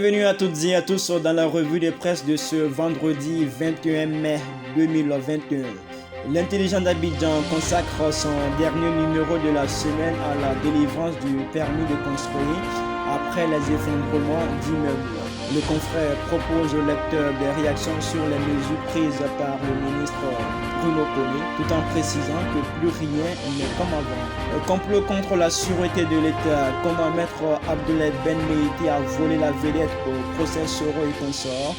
Bienvenue à toutes et à tous dans la revue de presse de ce vendredi 21 mai 2021. L'intelligent d'Abidjan consacre son dernier numéro de la semaine à la délivrance du permis de construire après les effondrements d'immeubles. Le confrère propose au lecteur des réactions sur les mesures prises par le ministre Bruno Kone, tout en précisant que plus rien n'est comme avant. Le complot contre la sûreté de l'État, comment maître Abdoulaye Ben Meïti a volé la vedette au procès Soro et consorts,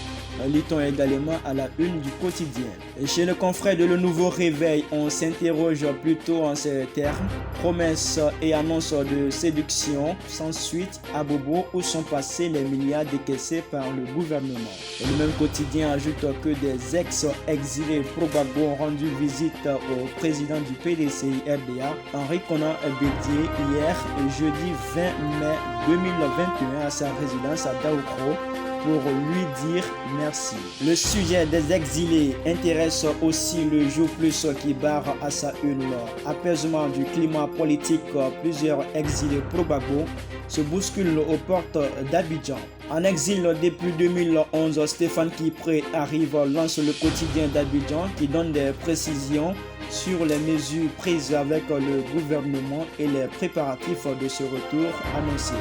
lit-on également à la une du quotidien. Et chez le confrère de Le Nouveau Réveil, on s'interroge plutôt en ces termes. Promesses et annonces de séduction, sans suite à Bobo, où sont passés les milliards décaissés par le gouvernement. Et le même quotidien ajoute que des ex-exilés probables ont rendu visite au président du PDCI RDA, Henri Konan Bédié, hier, jeudi 20 mai 2021, à sa résidence à Daoukro, pour lui dire merci. Le sujet des exilés intéresse aussi le jour plus qui barre à sa une. Apaisement du climat politique, plusieurs exilés probables se bousculent aux portes d'Abidjan. En exil depuis 2011, Stéphane Kipré arrive, lance le quotidien d'Abidjan qui donne des précisions sur les mesures prises avec le gouvernement et les préparatifs de ce retour annoncé.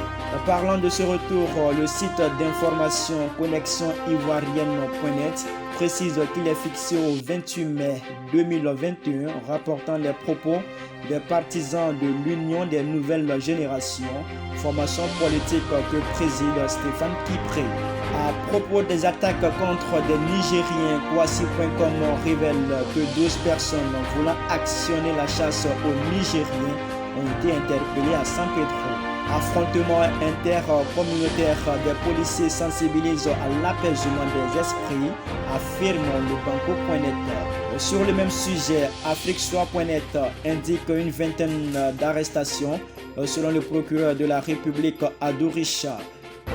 Parlant de ce retour, le site d'information connexioivoirienne.net précise qu'il est fixé au 28 mai 2021, rapportant les propos des partisans de l'Union des nouvelles générations, formation politique que préside Stéphane Kipré. À propos des attaques contre des Nigériens, Kwasi.com révèle que 12 personnes voulant actionner la chasse aux Nigériens ont été interpellées à San Pedro. Affrontement intercommunautaire, des policiers sensibilisent à l'apaisement des esprits, affirme le banco.net. Sur le même sujet, afriquesoir.net indique une vingtaine d'arrestations selon le procureur de la République Ado Richard.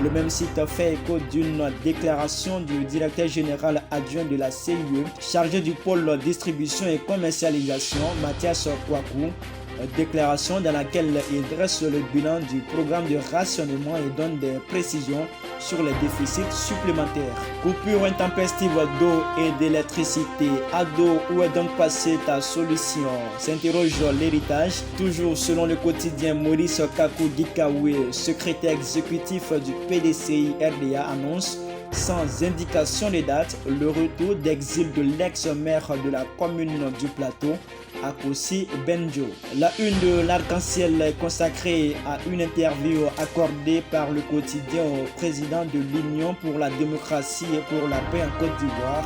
Le même site fait écho d'une déclaration du directeur général adjoint de la CIE, chargé du pôle distribution et commercialisation, Mathias Kouakou, déclaration dans laquelle il dresse le bilan du programme de rationnement et donne des précisions sur les déficits supplémentaires. Coupure intempestive d'eau et d'électricité. Ado, où est donc passée ta solution? S'interroge l'héritage. Toujours selon le quotidien, Maurice Kakou Gikawe, secrétaire exécutif du PDCI RDA, annonce sans indication de date le retour d'exil de l'ex-maire de la commune du Plateau, Akossi Benjo. La une de l'Arc-en-Ciel est consacrée à une interview accordée par le quotidien au président de l'Union pour la démocratie et pour la paix en Côte d'Ivoire,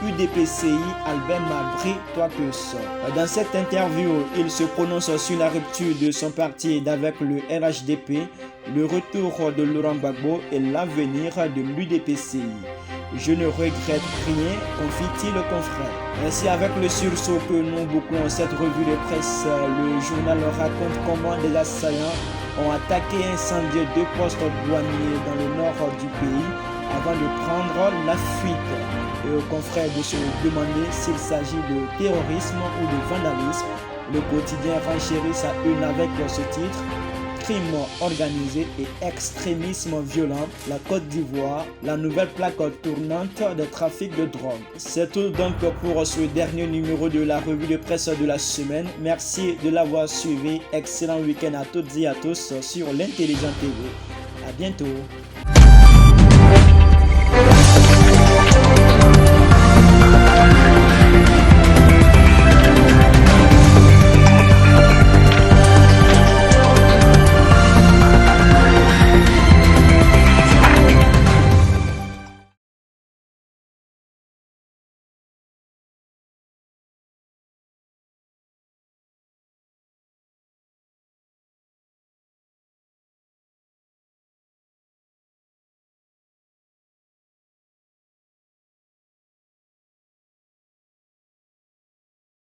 UDPCI, Albert Mabry Toipus. Dans cette interview, il se prononce sur la rupture de son parti avec le RHDP, le retour de Laurent Gbagbo et l'avenir de l'UDPCI. Je ne regrette rien, confie-t-il le confrère. Ainsi, avec le sursaut que nous bouclons cette revue de presse, le journal raconte comment des assaillants ont attaqué et incendié 2 postes douaniers dans le nord du pays avant de prendre la fuite. Et au confrère de se demander s'il s'agit de terrorisme ou de vandalisme, le quotidien renchérit sa une avec ce titre: crime organisé et extrémisme violent, la Côte d'Ivoire, la nouvelle plaque tournante de trafic de drogue. C'est tout donc pour ce dernier numéro de la revue de presse de la semaine. Merci de l'avoir suivi. Excellent week-end à toutes et à tous sur l'Intelligent TV. À bientôt.